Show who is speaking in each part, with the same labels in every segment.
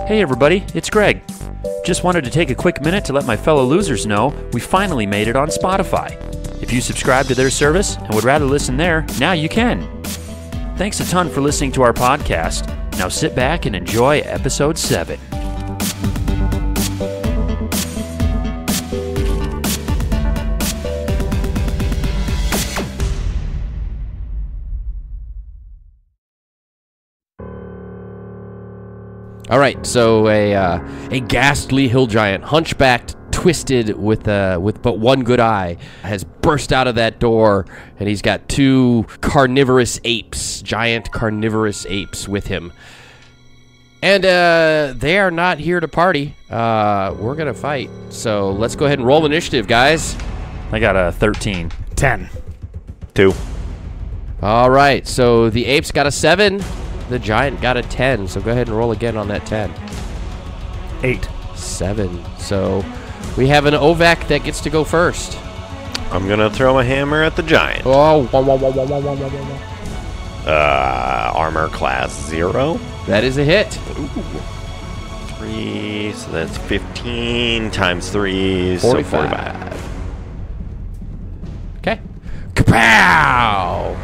Speaker 1: Hey everybody, it's Greg. Just wanted to take a quick minute to let my fellow losers know we finally made it on Spotify. If you subscribe to their service and would rather listen there, now you can. Thanks a ton for listening to our podcast. Now sit back and enjoy episode 7.
Speaker 2: All right, so a ghastly hill giant, hunchbacked, twisted with but one good eye, has burst out of that door, and he's got two carnivorous apes, giant carnivorous apes with him. And they are not here to party. We're going to fight. So let's go ahead and roll initiative, guys.
Speaker 1: I got a 13.
Speaker 3: 10.
Speaker 4: 2.
Speaker 2: All right, so the apes got a 7. The giant got a 10, so go ahead and roll again on that 10.
Speaker 3: 8.
Speaker 2: 7. So we have an Ovac that gets to go first.
Speaker 4: I'm going to throw a hammer at the giant.
Speaker 2: Oh,
Speaker 4: Armor class 0.
Speaker 2: that is a hit.
Speaker 4: 3, so that's 15 times 3, so 45.
Speaker 2: Okay. Kapow!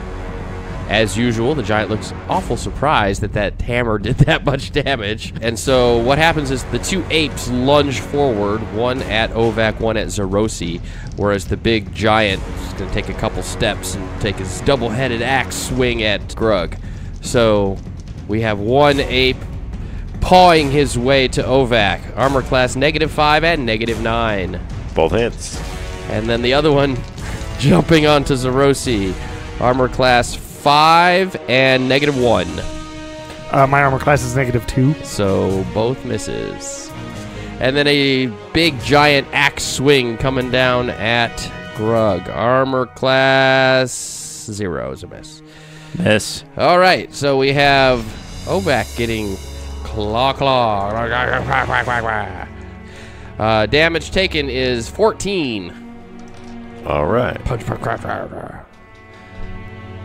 Speaker 2: As usual, the giant looks awful surprised that hammer did that much damage. And so what happens is the two apes lunge forward, one at Ovac, one at Zerosi, whereas the big giant is going to take a couple steps and take his double-headed axe swing at Grug. So we have one ape pawing his way to Ovac. Armor class -5 and -9.
Speaker 4: Both hits.
Speaker 2: And then the other one jumping onto Zerosi. Armor class 5 and -1.
Speaker 3: My armor class is -2.
Speaker 2: So both misses. And then a big giant axe swing coming down at Grug. Armor class 0 is a miss.
Speaker 1: Miss.
Speaker 2: All right, so we have Ovac getting claw. Damage taken is 14.
Speaker 4: All right.
Speaker 2: Punch.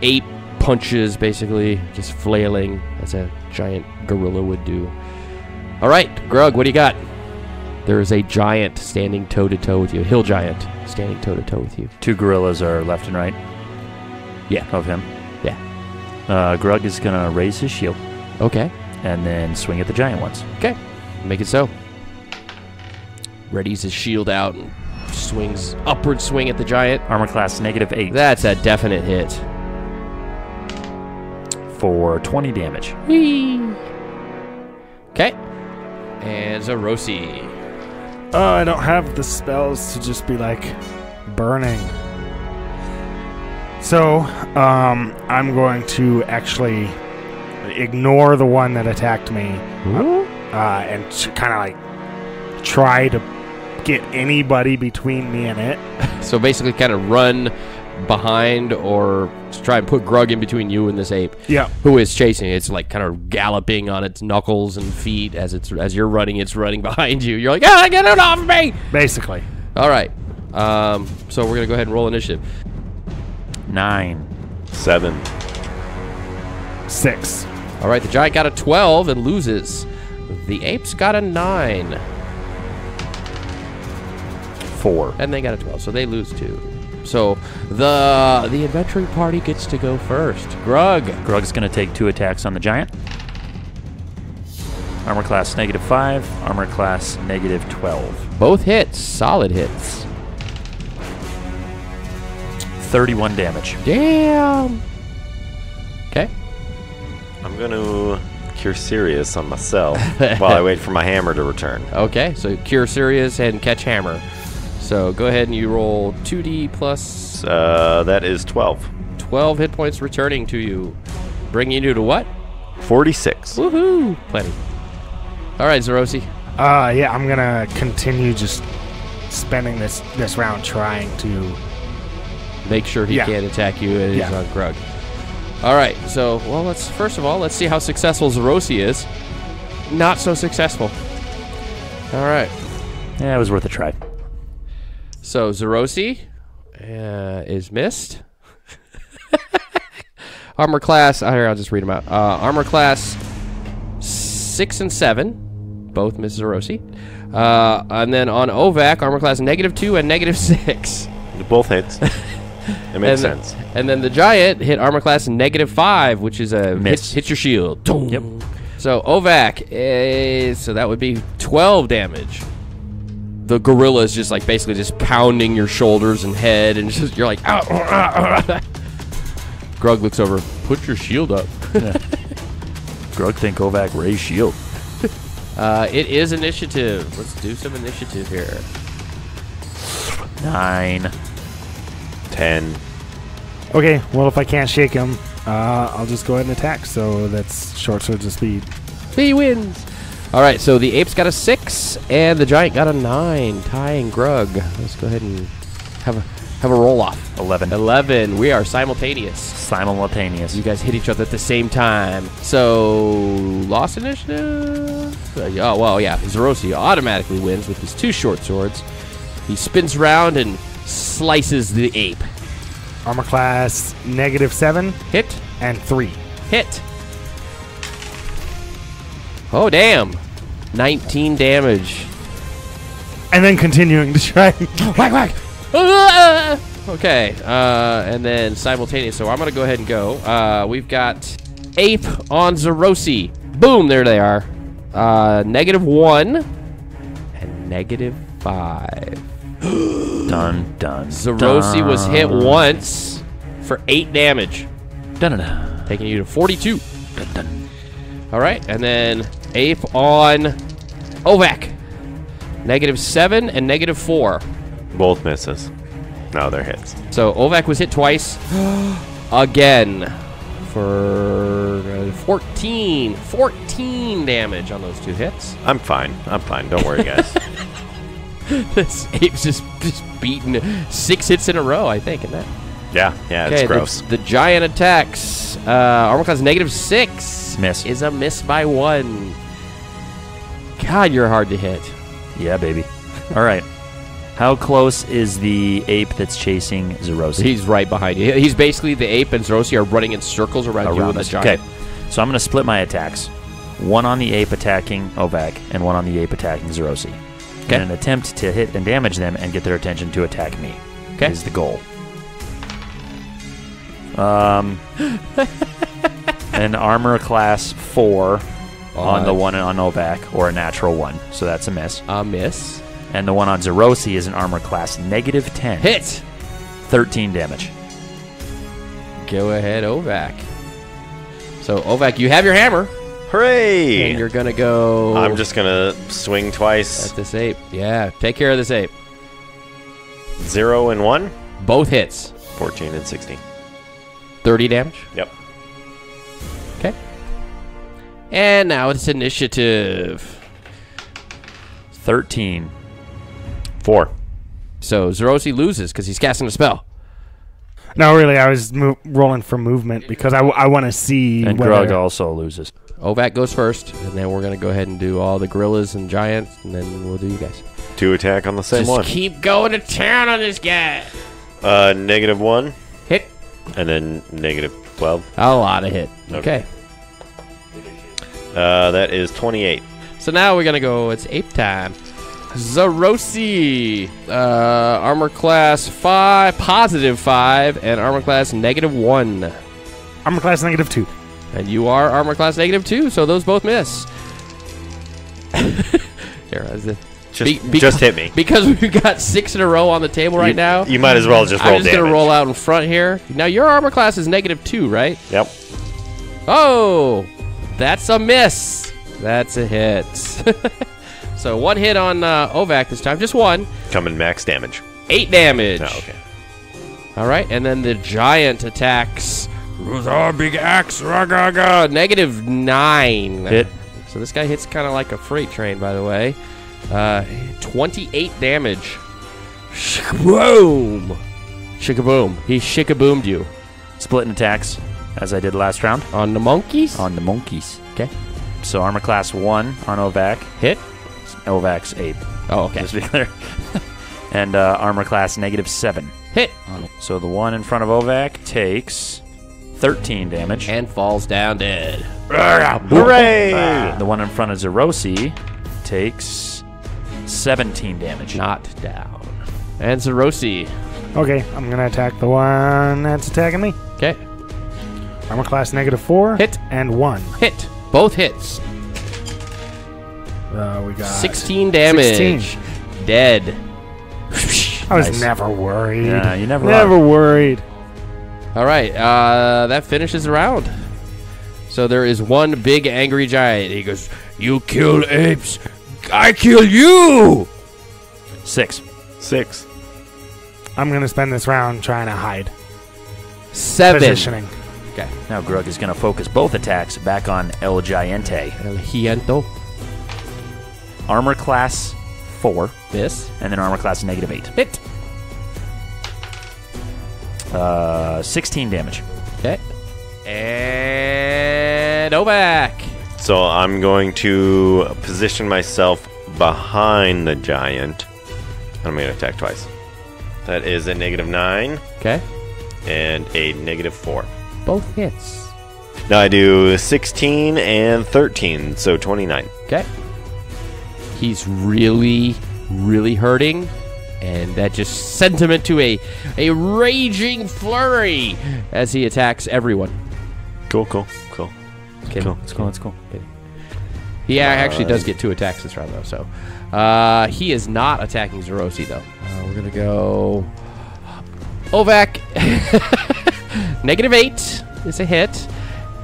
Speaker 2: 8 punches, basically, just flailing as a giant gorilla would do. All right, Grug, what do you got? There is a giant standing toe-to-toe with you. Hill giant standing toe-to-toe with you.
Speaker 1: 2 gorillas are left and right.
Speaker 2: Yeah.
Speaker 1: Of him.
Speaker 2: Yeah.
Speaker 1: Grug is going to raise his shield
Speaker 2: Okay.
Speaker 1: and then swing at the giant once.
Speaker 2: Okay. Make it so. Readies his shield out and swings, upward swing at the giant.
Speaker 1: Armor class -8
Speaker 2: That's a definite hit.
Speaker 1: for 20 damage.
Speaker 2: Whee! Okay. And Zerosi.
Speaker 3: I don't have the spells to just be like burning. So, I'm going to actually ignore the one that attacked me and kind of like try to get anybody between me and it.
Speaker 2: So basically kind of run behind or try and put Grug in between you and this ape.
Speaker 3: Yeah.
Speaker 2: Who is chasing. It's like kind of galloping on its knuckles and feet as you're running, it's running behind you. You're like, get it off of me!
Speaker 3: Basically.
Speaker 2: All right. So we're going to go ahead and roll initiative.
Speaker 1: 9.
Speaker 4: 7.
Speaker 3: 6.
Speaker 2: All right, the giant got a 12 and loses. The apes got a 9.
Speaker 1: 4.
Speaker 2: And they got a 12, so they lose too. So the adventuring party gets to go first. Grug.
Speaker 1: Grug's going to take 2 attacks on the giant. Armor class -5. Armor class -12.
Speaker 2: Both hits. Solid hits.
Speaker 1: 31 damage.
Speaker 2: Damn. Okay.
Speaker 4: I'm going to Cure Serious on myself while I wait for my hammer to return.
Speaker 2: Okay, so Cure Serious and Catch Hammer. So go ahead and you roll 2d plus
Speaker 4: That is 12.
Speaker 2: 12 hit points returning to you. Bringing you to what?
Speaker 4: 46.
Speaker 2: Woohoo! Plenty. All right, Zerosi.
Speaker 3: Yeah, I'm gonna continue just spending this round trying to.
Speaker 2: Make sure he
Speaker 3: Yeah.
Speaker 2: can't attack you and he's
Speaker 3: Yeah.
Speaker 2: on Grug. All right, so, well, let's see how successful Zerosi is. Not so successful. All right.
Speaker 1: Yeah, it was worth a try.
Speaker 2: So Zerosi is missed. Armor class, here, I'll just read them out. Armor class 6 and 7. both miss Zerosi. And then on Ovak, armor class -2 and -6.
Speaker 4: Both hits. It makes sense.
Speaker 2: And then the giant hit armor class -5, which is a
Speaker 1: Miss.
Speaker 2: hits your shield.
Speaker 1: Yep.
Speaker 2: So Ovak, so that would be 12 damage. The gorilla is just like basically just pounding your shoulders and head, and just you're like, ow, ow, ow. Grug looks over, put your shield up.
Speaker 1: Grug think Ovak raise shield.
Speaker 2: It is initiative. Let's do some initiative here.
Speaker 1: 9.
Speaker 4: 10.
Speaker 3: Okay, well, if I can't shake him, I'll just go ahead and attack. So that's short swords of speed.
Speaker 2: He wins. All right, so the ape's got a 6, and the giant got a 9, tying Grug. Let's go ahead and have a roll off.
Speaker 1: 11.
Speaker 2: 11. We are simultaneous.
Speaker 1: Simultaneous.
Speaker 2: You guys hit each other at the same time. So, lost initiative? Oh, well, yeah. Zerosi automatically wins with his 2 short swords. He spins around and slices the ape.
Speaker 3: Armor class -7
Speaker 2: Hit.
Speaker 3: and 3.
Speaker 2: Hit. Oh, damn. 19 damage.
Speaker 3: And then continuing to try.
Speaker 2: Whack, whack. Okay, and then simultaneous. So I'm going to go ahead and go. We've got ape on Zerosi. Boom, there they are. -1 and -5.
Speaker 1: Dun, dun,
Speaker 2: Zerosi was hit once for 8 damage,
Speaker 1: Dun, dun, dun.
Speaker 2: taking you to 42.
Speaker 1: Dun, dun.
Speaker 2: All right, and then ape on Ovak. -7 and -4.
Speaker 4: Both misses. No, they're hits.
Speaker 2: So Ovak was hit twice. Again. For 14 damage on those 2 hits.
Speaker 4: I'm fine. Don't worry, guys.
Speaker 2: This ape's just beaten 6 hits in a row, I think, isn't that?
Speaker 4: Yeah, it's gross.
Speaker 2: The giant attacks. Armor class -6.
Speaker 1: Miss.
Speaker 2: Is a miss by 1. God, you're hard to hit.
Speaker 1: Yeah, baby. All right. How close is the ape that's chasing Zerosi?
Speaker 2: He's right behind you. He's basically the ape and Zerosi are running in circles around you and the
Speaker 1: us.
Speaker 2: giant.
Speaker 1: Okay. So I'm going to split my attacks. One on the ape attacking Ovak, and one on the ape attacking Zerosi.
Speaker 2: Okay.
Speaker 1: In an attempt to hit and damage them and get their attention to attack me.
Speaker 2: Okay.
Speaker 1: Is the goal. An armor class 4 on the one on Ovak, or a natural 1. So that's a miss.
Speaker 2: A miss.
Speaker 1: And the one on Zerosi is an armor class -10.
Speaker 2: Hit.
Speaker 1: 13 damage.
Speaker 2: Go ahead, Ovak. So, Ovak, you have your hammer.
Speaker 4: Hooray!
Speaker 2: And you're going to go
Speaker 4: I'm just going to swing twice.
Speaker 2: at this ape. Yeah, take care of this ape.
Speaker 4: 0 and 1.
Speaker 2: Both hits.
Speaker 4: 14 and 16.
Speaker 2: 30 damage.
Speaker 4: Yep.
Speaker 2: Okay. And now it's initiative.
Speaker 1: 13.
Speaker 4: 4.
Speaker 2: So, Zerosi loses because he's casting a spell.
Speaker 3: No, really, I was rolling for movement because I want to see.
Speaker 1: And
Speaker 3: whether-
Speaker 1: Grug also loses.
Speaker 2: Ovak goes first, and then we're going to go ahead and do all the gorillas and giants, and then we'll do you guys.
Speaker 4: 2 attack on the same
Speaker 2: Just
Speaker 4: one.
Speaker 2: keep going to town on this guy.
Speaker 4: -1.
Speaker 2: Hit.
Speaker 4: And then -12.
Speaker 2: A lot of hit. Okay.
Speaker 4: That is 28.
Speaker 2: So now we're going to go, it's ape time. Zerosi. Armor class 5, +5, and armor class -1.
Speaker 3: Armor class -2.
Speaker 2: And you are armor class -2, so those both miss. Here,
Speaker 4: Just hit me.
Speaker 2: Because we've got 6 in a row on the table right now.
Speaker 4: You might as well just roll
Speaker 2: I'm just
Speaker 4: damage.
Speaker 2: going to roll out in front here. Now, your armor class is -2, right?
Speaker 4: Yep.
Speaker 2: Oh, that's a miss. That's a hit. So 1 hit on Ovak this time. Just 1.
Speaker 4: Coming max damage.
Speaker 2: 8 damage.
Speaker 4: Oh, okay.
Speaker 2: All right, and then the giant attacks with our big axe. Ragaga. -9.
Speaker 1: Hit.
Speaker 2: So this guy hits kind of like a freight train, by the way. 28 damage. Shikaboom. Shikaboom. He shikaboomed you.
Speaker 1: Splitting attacks, as I did last round.
Speaker 2: On the monkeys?
Speaker 1: On the monkeys.
Speaker 2: Okay.
Speaker 1: So armor class 1 on Ovak.
Speaker 2: Hit?
Speaker 1: Ovak's 8.
Speaker 2: Oh, okay.
Speaker 1: Just to be clear. And armor class -7.
Speaker 2: Hit.
Speaker 1: So the one in front of Ovak takes 13 damage.
Speaker 2: And falls down dead.
Speaker 4: Hooray!
Speaker 1: The one in front of Zerosi takes 17 damage.
Speaker 2: Not down. And Zerosi.
Speaker 3: Okay, I'm going to attack the one that's attacking me.
Speaker 2: Okay.
Speaker 3: Armor class -4.
Speaker 2: Hit.
Speaker 3: And 1.
Speaker 2: Hit. Both hits.
Speaker 3: We got
Speaker 2: 16 damage.
Speaker 3: 16.
Speaker 2: Dead.
Speaker 3: I was
Speaker 1: Nice.
Speaker 3: never worried.
Speaker 1: Yeah, you never
Speaker 3: Never
Speaker 1: are.
Speaker 3: worried.
Speaker 2: All right. That finishes the round. So there is one big angry giant. He goes, "You kill apes. I kill you."
Speaker 1: 6.
Speaker 4: 6.
Speaker 3: I'm going to spend this round trying to hide.
Speaker 2: 7.
Speaker 3: Positioning.
Speaker 2: Okay.
Speaker 1: Now Grug is going to focus both attacks back on El Giante.
Speaker 2: El Gianto.
Speaker 1: Armor class 4,
Speaker 2: Miss.
Speaker 1: and then armor class -8.
Speaker 2: Hit.
Speaker 1: 16 damage.
Speaker 2: Okay. And Oback.
Speaker 4: So I'm going to position myself behind the giant. And I'm going to attack twice. That is a -9
Speaker 2: Okay.
Speaker 4: and a -4.
Speaker 2: Both hits.
Speaker 4: Now I do 16 and 13, so 29.
Speaker 2: Okay. He's really, really hurting, and that just sent him into a raging flurry as he attacks everyone.
Speaker 4: Cool.
Speaker 2: Okay.
Speaker 4: Cool.
Speaker 1: Let's go.
Speaker 2: He actually does get 2 attacks this round, though. So he is not attacking Zerosi, though. We're gonna go Ovac. -8 is a hit.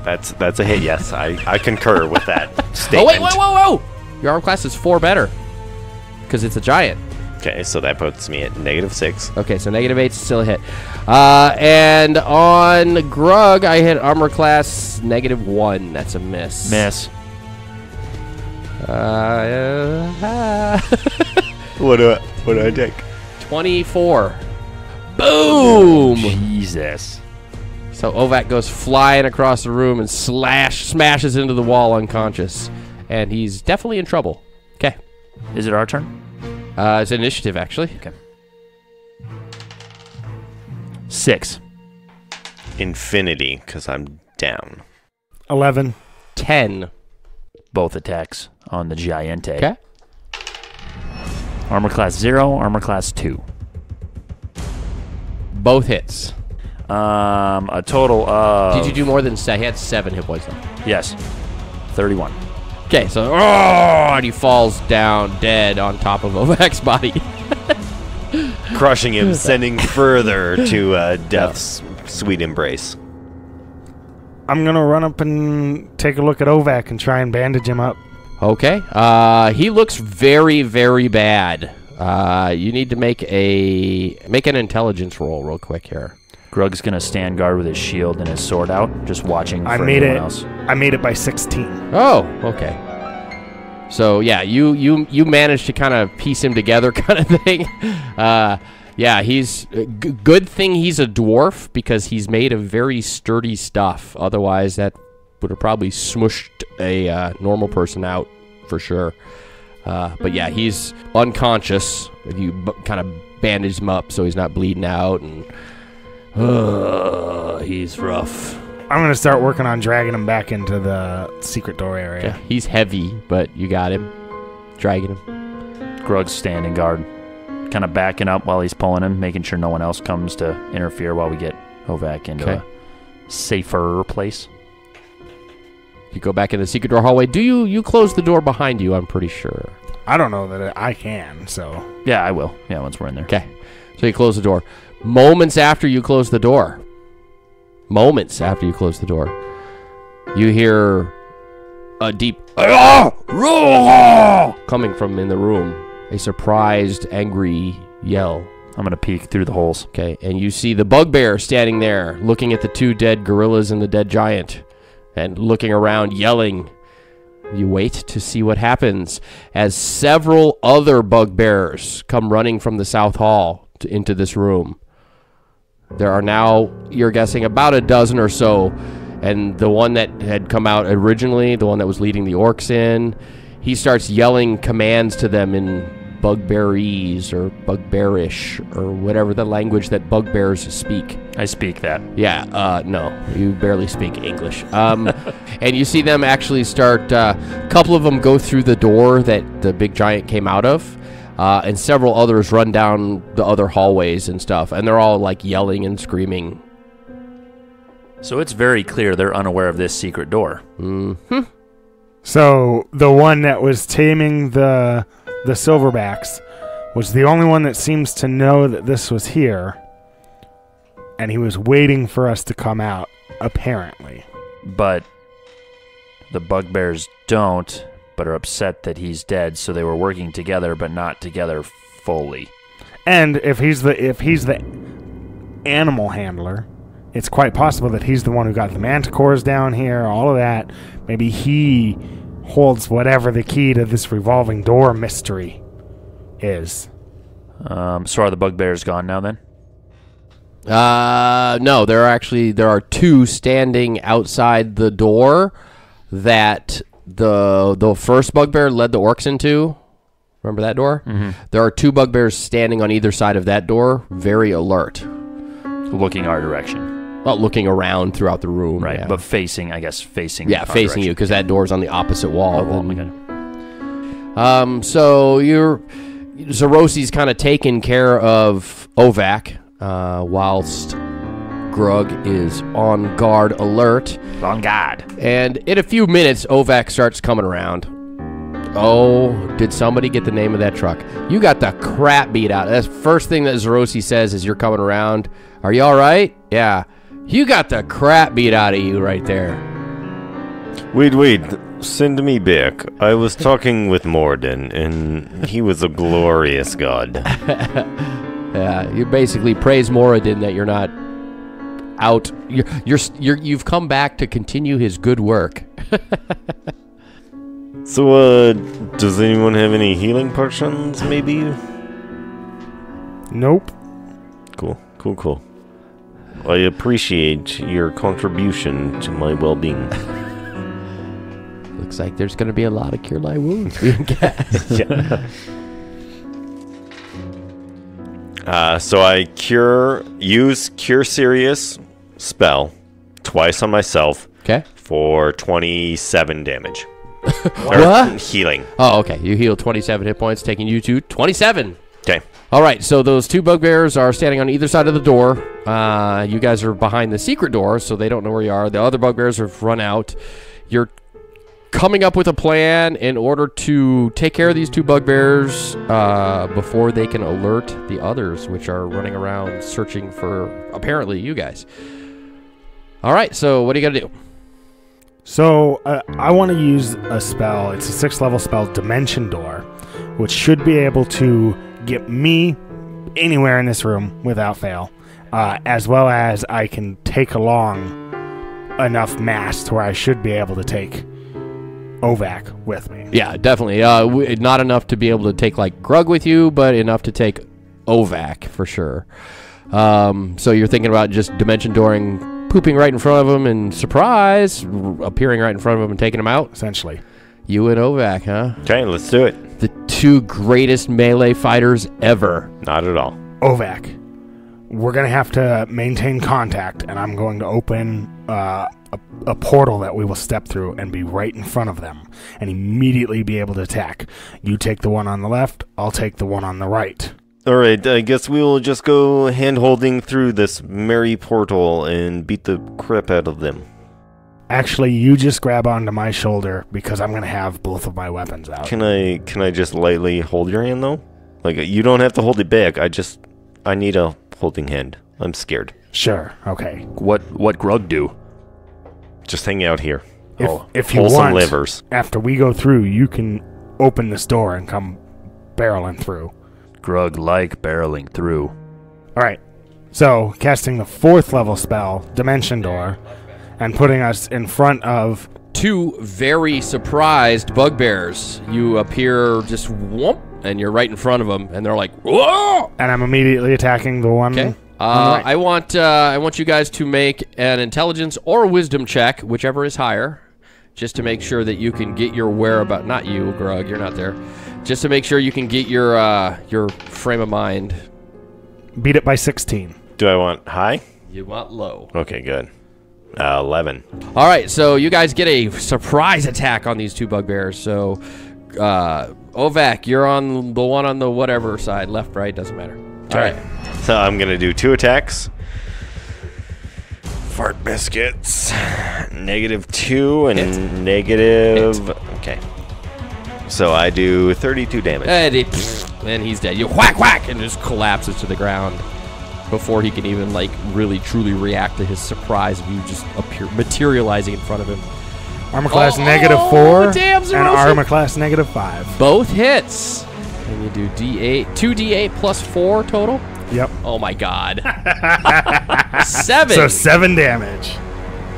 Speaker 4: That's a hit, yes. I concur with that
Speaker 2: Oh
Speaker 4: statement.
Speaker 2: wait, whoa! Your arm class is 4 better because it's a giant.
Speaker 4: Okay, so that puts me at -6.
Speaker 2: Okay, so -8 is still a hit. And on Grug, I hit armor class -1. That's a miss.
Speaker 1: Miss.
Speaker 4: What do I take?
Speaker 2: 24. Boom!
Speaker 1: Jesus.
Speaker 2: So Ovac goes flying across the room and smashes into the wall unconscious. And he's definitely in trouble. Okay.
Speaker 1: Is it our turn?
Speaker 2: It's initiative, actually.
Speaker 1: Okay. 6.
Speaker 4: Infinity, because I'm down.
Speaker 3: 11.
Speaker 2: 10.
Speaker 1: Both attacks on the Giante.
Speaker 2: Okay.
Speaker 1: Armor class 0, armor class 2.
Speaker 2: Both hits.
Speaker 1: A total of...
Speaker 2: Did you do more than... He had 7 hit points, though.
Speaker 1: Yes. 31.
Speaker 2: Okay, so... and he falls down dead on top of Ovac's body.
Speaker 4: Crushing him, sending further to death's sweet embrace.
Speaker 3: I'm going to run up and take a look at Ovac and try and bandage him up.
Speaker 2: Okay. He looks very, very bad. You need to make an intelligence roll real quick here.
Speaker 1: Grug's going to stand guard with his shield and his sword out, just watching for
Speaker 3: I made
Speaker 1: anyone
Speaker 3: it.
Speaker 1: else.
Speaker 3: I made it by 16.
Speaker 2: Oh, okay. So yeah, you managed to kind of piece him together, kind of thing. Yeah, he's good thing he's a dwarf because he's made of very sturdy stuff. Otherwise, that would have probably smushed a normal person out for sure. But yeah, he's unconscious. You kind of bandage him up so he's not bleeding out, and he's rough.
Speaker 3: I'm going to start working on dragging him back into the secret door area.
Speaker 2: Yeah, he's heavy, but you got him, dragging him.
Speaker 1: Grug's standing guard, kind of backing up while he's pulling him, making sure no one else comes to interfere while we get Ovac into a safer place.
Speaker 2: You go back in the secret door hallway. Do you close the door behind you? I'm pretty sure.
Speaker 3: I don't know that I can, so...
Speaker 1: Yeah, I will. Yeah, once we're in there.
Speaker 2: Okay. So you close the door. Moments after you close the door, you hear a deep coming from in the room. A surprised, angry yell.
Speaker 1: I'm going to peek through the holes.
Speaker 2: Okay, and you see the bugbear standing there, looking at the 2 dead gorillas and the dead giant, and looking around, yelling. You wait to see what happens as several other bugbears come running from the South Hall into this room. There are now, you're guessing, about a dozen or so, and the one that had come out originally, the one that was leading the orcs in, he starts yelling commands to them in bugbearese or bugbearish or whatever the language that bugbears speak.
Speaker 1: I speak that.
Speaker 2: Yeah, no, you barely speak English. And you see them actually start, a couple of them go through the door that the big giant came out of, and several others run down the other hallways and stuff, and they're all like yelling and screaming.
Speaker 1: So it's very clear they're unaware of this secret door.
Speaker 2: Mm-hmm.
Speaker 3: So the one that was taming the silverbacks was the only one that seems to know that this was here, and he was waiting for us to come out, apparently.
Speaker 1: But the bugbears don't, but are upset that he's dead, so they were working together, but not together fully.
Speaker 3: And if he's the animal handler, it's quite possible that he's the one who got the manticores down here, all of that. Maybe he holds whatever the key to this revolving door mystery is.
Speaker 1: So are the bugbears gone now then?
Speaker 2: No, there are two standing outside the door that the first bugbear led the orcs into. Remember that door?
Speaker 1: Mm-hmm.
Speaker 2: There are two bugbears standing on either side of that door, very alert.
Speaker 1: Looking our direction.
Speaker 2: Well, looking around throughout the room.
Speaker 1: Right,
Speaker 2: yeah.
Speaker 1: but facing, I guess, facing
Speaker 2: Yeah,
Speaker 1: our
Speaker 2: facing
Speaker 1: direction.
Speaker 2: you, because that door's on the opposite wall.
Speaker 1: Oh,
Speaker 2: Then-
Speaker 1: okay.
Speaker 2: So Zarosi's kind of taking care of Ovac, whilst Grug is on guard alert.
Speaker 1: On guard.
Speaker 2: And in a few minutes, Ovac starts coming around. Oh, did somebody get the name of that truck? You got the crap beat out. That's the first thing that Zarosi says as you're coming around. Are you all right? Yeah. You got the crap beat out of you right there.
Speaker 4: Wait. Send me back. I was talking with Morden, and he was a glorious god.
Speaker 2: Yeah, you basically praise Moradin that you're not out. You've come back to continue his good work.
Speaker 4: So, does anyone have any healing potions, maybe?
Speaker 3: Nope.
Speaker 4: Cool. I appreciate your contribution to my well-being.
Speaker 2: Looks like there's going to be a lot of cure light wounds being cast.
Speaker 4: So I use Cure Serious spell twice on myself
Speaker 2: Okay.
Speaker 4: for 27 damage.
Speaker 2: What?
Speaker 4: Healing.
Speaker 2: Oh, okay. You heal 27 hit points, taking you to 27.
Speaker 4: Okay.
Speaker 2: All right, so those two bugbears are standing on either side of the door. You guys are behind the secret door, so they don't know where you are. The other bugbears have run out. You're coming up with a plan in order to take care of these two bugbears before they can alert the others, which are running around searching for, apparently, you guys. All right, so what are you going to do?
Speaker 3: So I want to use a spell. It's a 6th level spell, Dimension Door, which should be able to get me anywhere in this room without fail, as well as I can take along enough mass to where I should be able to take Ovac with me.
Speaker 2: Yeah, definitely. Not enough to be able to take, like, Grug with you, but enough to take Ovac, for sure. So you're thinking about just Dimension Dooring, pooping right in front of him, and surprise, appearing right in front of him and taking him out?
Speaker 3: Essentially.
Speaker 2: You and Ovac, huh?
Speaker 4: Okay, let's do it.
Speaker 2: The two greatest melee fighters ever.
Speaker 4: Not at all.
Speaker 3: Ovac, we're going to have to maintain contact, and I'm going to open a portal that we will step through and be right in front of them and immediately be able to attack. You take the one on the left, I'll take the one on the right.
Speaker 4: Alright, I guess we will just go hand-holding through this merry portal and beat the crap out of them.
Speaker 3: Actually, you just grab onto my shoulder because I'm going to have both of my weapons out.
Speaker 4: Can I just lightly hold your hand, though? Like, you don't have to hold it back. I need a holding hand. I'm scared.
Speaker 3: Sure, okay.
Speaker 1: What Grug do?
Speaker 4: Just hang out here.
Speaker 3: If you
Speaker 4: pull some
Speaker 3: want,
Speaker 4: livers.
Speaker 3: after we go through, you can open this door and come barreling through.
Speaker 1: Grug like barreling through.
Speaker 3: All right. So, casting the 4th level spell, Dimension Door, and putting us in front of
Speaker 2: Two very surprised bugbears. You appear just whoop, and you're right in front of them, and they're like, whoa!
Speaker 3: and I'm immediately attacking the one.
Speaker 2: Okay.
Speaker 3: on the right.
Speaker 2: I want you guys to make an intelligence or a wisdom check, whichever is higher, just to make sure that you can get your whereabouts. Not you, Grug, you're not there. Just to make sure you can get your frame of mind.
Speaker 3: Beat it by 16.
Speaker 4: Do I want high?
Speaker 2: You want low.
Speaker 4: Okay, good. 11.
Speaker 2: All right, so you guys get a surprise attack on these two bugbears. So, Ovak, you're on the one on the whatever side, left, right, doesn't matter. All right.
Speaker 4: So I'm going to do 2 attacks. Fart biscuits. -2 and negative. Okay. So I do 32 damage.
Speaker 2: And he's dead. You whack, whack, and just collapses to the ground before he can even, like, really, truly react to his surprise of you just materializing in front of him.
Speaker 3: Armor class
Speaker 2: Oh,
Speaker 3: -4
Speaker 2: damn,
Speaker 3: and
Speaker 2: Zerosi.
Speaker 3: armor class -5.
Speaker 2: Both hits. And you do D8, 2d8 plus 4 total?
Speaker 3: Yep.
Speaker 2: Oh my god. 7.
Speaker 3: So 7 damage.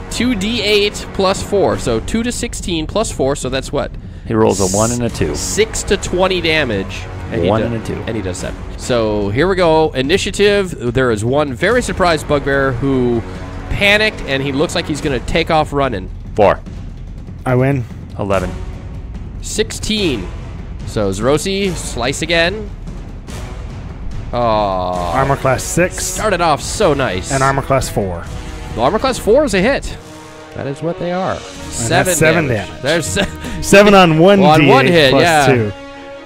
Speaker 2: 2d8 plus 4. So 2 to 16 plus 4. So that's what?
Speaker 1: He rolls a 1 and a 2.
Speaker 2: 6 to 20 damage. And
Speaker 1: 1
Speaker 2: he
Speaker 1: and a 2.
Speaker 2: And he does 7. So here we go. Initiative. There is one very surprised bugbear who panicked, and he looks like he's going to take off running.
Speaker 4: 4.
Speaker 3: I win.
Speaker 1: 11.
Speaker 2: 16. So Zerosi, slice again. Oh.
Speaker 3: Armor class 6
Speaker 2: Started off so nice.
Speaker 3: and armor class 4.
Speaker 2: The armor class 4 is a hit. That is what they are. 7
Speaker 3: 7
Speaker 2: damage.
Speaker 3: damage.
Speaker 2: There's
Speaker 3: 7 on 1
Speaker 2: On
Speaker 3: D8
Speaker 2: one hit,
Speaker 3: plus
Speaker 2: yeah.
Speaker 3: 2.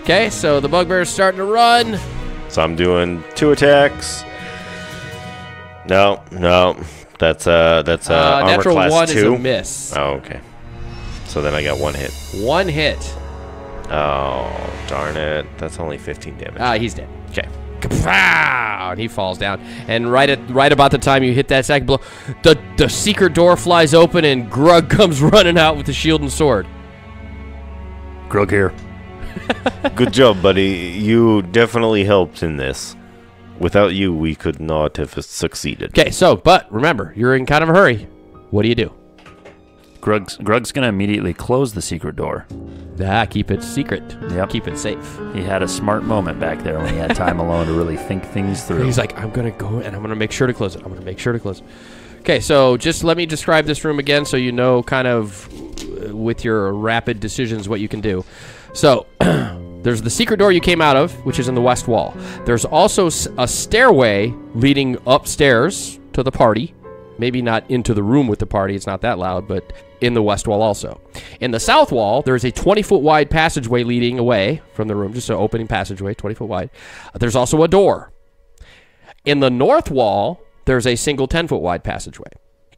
Speaker 2: Okay, so the bugbear's starting to run.
Speaker 4: So I'm doing 2 attacks. No. That's armor
Speaker 2: natural
Speaker 4: class
Speaker 2: 1
Speaker 4: 2.
Speaker 2: is a miss.
Speaker 4: Oh, okay. So then I got 1 hit.
Speaker 2: 1 hit.
Speaker 4: Oh, darn it. That's only 15 damage.
Speaker 2: He's dead.
Speaker 4: Okay.
Speaker 2: Kapow! And he falls down. And right about the time you hit that second blow, the secret door flies open and Grug comes running out with the shield and sword.
Speaker 1: Grug here.
Speaker 4: Good job, buddy. You definitely helped in this. Without you, we could not have succeeded.
Speaker 2: Okay, but remember, you're in kind of a hurry. What do you do?
Speaker 1: Grug's going to immediately close the secret door.
Speaker 2: Keep it secret.
Speaker 1: Yep.
Speaker 2: Keep it safe.
Speaker 1: He had a smart moment back there when he had time alone to really think things through.
Speaker 2: He's like, I'm going to go and I'm going to make sure to close it. I'm going to make sure to close it. Okay, so just let me describe this room again so you know kind of with your rapid decisions what you can do. So there's the secret door you came out of, which is in the west wall. There's also a stairway leading upstairs to the party. Maybe not into the room with the party. It's not that loud, but in the west wall also. In the south wall, there's a 20-foot wide passageway leading away from the room, just an opening passageway, 20-foot wide. There's also a door. In the north wall, there's a single 10-foot wide passageway.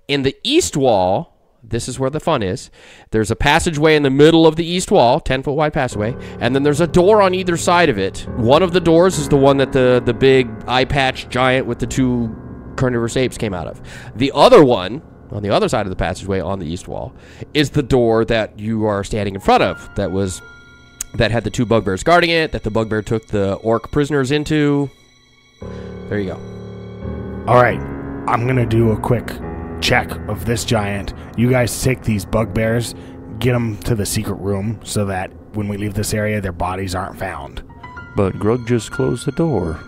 Speaker 2: In the east wall, this is where the fun is, there's a passageway in the middle of the east wall, 10-foot wide passageway, and then there's a door on either side of it. One of the doors is the one that the big eye patch giant with the 2 carnivorous apes came out of. The other one, on the other side of the passageway on the east wall, is the door that you are standing in front of that had the 2 bugbears guarding it, that the bugbear took the orc prisoners into. There you go.
Speaker 3: All right. I'm going to do a quick check of this giant. You guys take these bugbears, get them to the secret room so that when we leave this area, their bodies aren't found.
Speaker 1: But Grug just closed the door.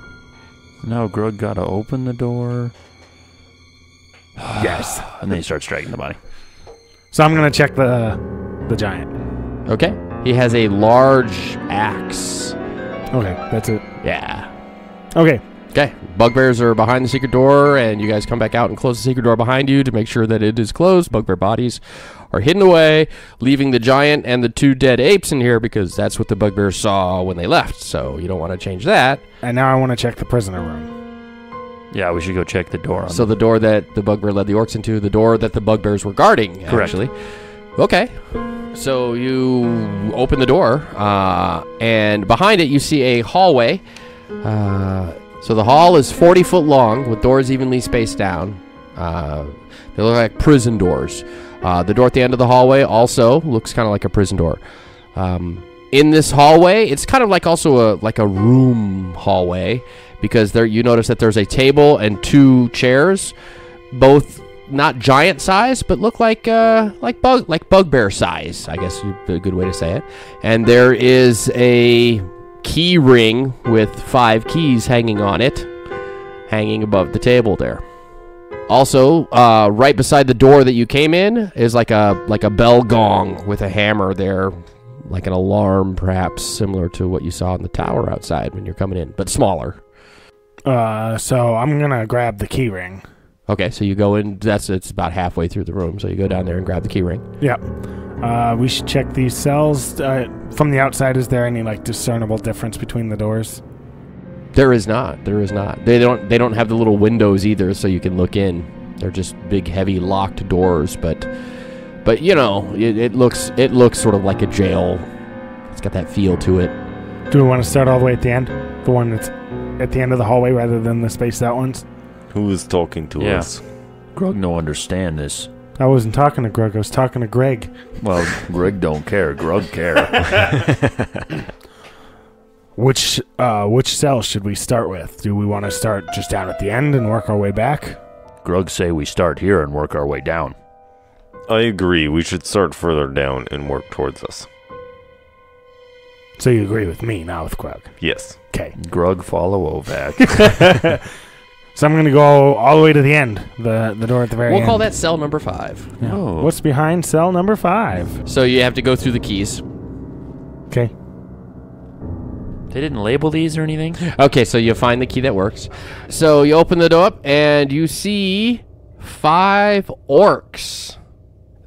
Speaker 1: Now Grug got to open the door.
Speaker 3: Yes.
Speaker 1: And then he starts dragging the body.
Speaker 3: So I'm going to check the giant.
Speaker 2: Okay. He has a large axe.
Speaker 3: Okay, that's it.
Speaker 2: Yeah.
Speaker 3: Okay.
Speaker 2: Okay. Bugbears are behind the secret door, and you guys come back out and close the secret door behind you to make sure that it is closed. Bugbear bodies are hidden away, leaving the giant and the 2 dead apes in here because that's what the bugbears saw when they left. So you don't want to change that.
Speaker 3: And now I want to check the prisoner room.
Speaker 1: Yeah, we should go check the door.
Speaker 2: So the door that the bugbear led the orcs into, the door that the bugbears were guarding,
Speaker 1: Correct.
Speaker 2: actually. Okay. So you open the door, and behind it you see a hallway. So the hall is 40 foot long with doors evenly spaced down. They look like prison doors. The door at the end of the hallway also looks kind of like a prison door. In this hallway, it's kind of like also a room hallway because there you notice that there's a table and 2 chairs, both not giant size, but look like bugbear size, I guess would be a good way to say it. And there is a key ring with 5 keys hanging on it, hanging above the table there. Also, right beside the door that you came in is like a bell gong with a hammer there, like an alarm, perhaps similar to what you saw in the tower outside when you're coming in, but smaller.
Speaker 3: So I'm gonna grab the key ring.
Speaker 2: Okay, so you go in. It's about halfway through the room, so you go down there and grab the key ring.
Speaker 3: Yep. We should check these cells from the outside. Is there any like discernible difference between the doors?
Speaker 2: There is not. They don't have the little windows either, so you can look in. They're just big, heavy, locked doors. But you know, it looks sort of like a jail. It's got that feel to it.
Speaker 3: Do we want to start all the way at the end? The one that's at the end of the hallway rather than the spaced out ones?
Speaker 4: Who's talking to us?
Speaker 1: Grug no understand this.
Speaker 3: I wasn't talking to Greg. I was talking to Greg.
Speaker 1: Well, Greg don't care. Grug care.
Speaker 3: Which cell should we start with? Do we want to start just down at the end and work our way back?
Speaker 1: Grug say we start here and work our way down.
Speaker 4: I agree. We should start further down and work towards us.
Speaker 3: So you agree with me, not with Greg?
Speaker 4: Yes.
Speaker 3: Okay.
Speaker 1: Grug follow Ovac.
Speaker 3: So I'm going to go all the way to the end, the door at the very end.
Speaker 2: We'll call that cell number 5.
Speaker 3: Yeah.
Speaker 1: Oh.
Speaker 3: What's behind cell number 5?
Speaker 2: So you have to go through the keys.
Speaker 3: Okay.
Speaker 1: They didn't label these or anything?
Speaker 2: Okay, so you find the key that works. So you open the door up, and you see 5 orcs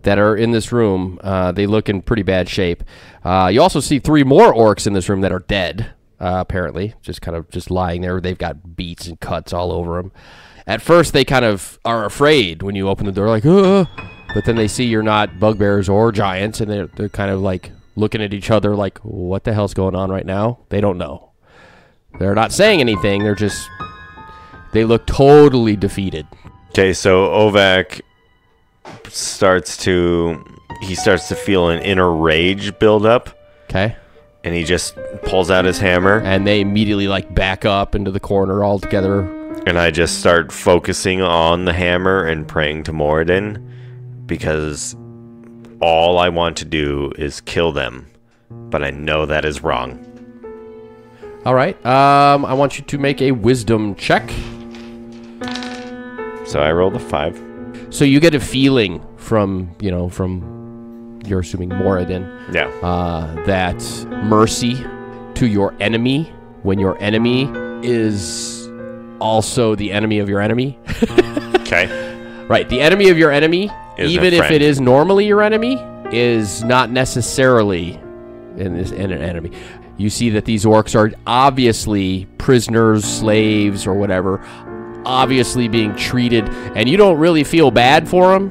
Speaker 2: that are in this room. They look in pretty bad shape. You also see 3 more orcs in this room that are dead, apparently, just lying there. They've got beats and cuts all over them. At first, they kind of are afraid when you open the door, like, ugh. But then they see you're not bugbears or giants, and they're kind of like looking at each other like, what the hell's going on right now? They don't know. They're not saying anything. They look totally defeated.
Speaker 4: Okay, so Ovac starts to feel an inner rage build up,
Speaker 2: Okay.
Speaker 4: and he just pulls out his hammer,
Speaker 2: And they immediately like back up into the corner all together.
Speaker 4: and I just start focusing on the hammer and praying to Moradin, because all I want to do is kill them, but I know that is wrong.
Speaker 2: All right. I want you to make a wisdom check.
Speaker 4: So I rolled a 5.
Speaker 2: So you get a feeling from you're assuming Moradin,
Speaker 4: Yeah.
Speaker 2: that mercy to your enemy when your enemy is also the enemy of your enemy.
Speaker 4: Okay.
Speaker 2: Right. The enemy of your enemy,
Speaker 4: Is a
Speaker 2: even if
Speaker 4: friend.
Speaker 2: it is normally your enemy, is not necessarily an enemy. You see that these orcs are obviously prisoners, slaves, or whatever, obviously being treated, and you don't really feel bad for them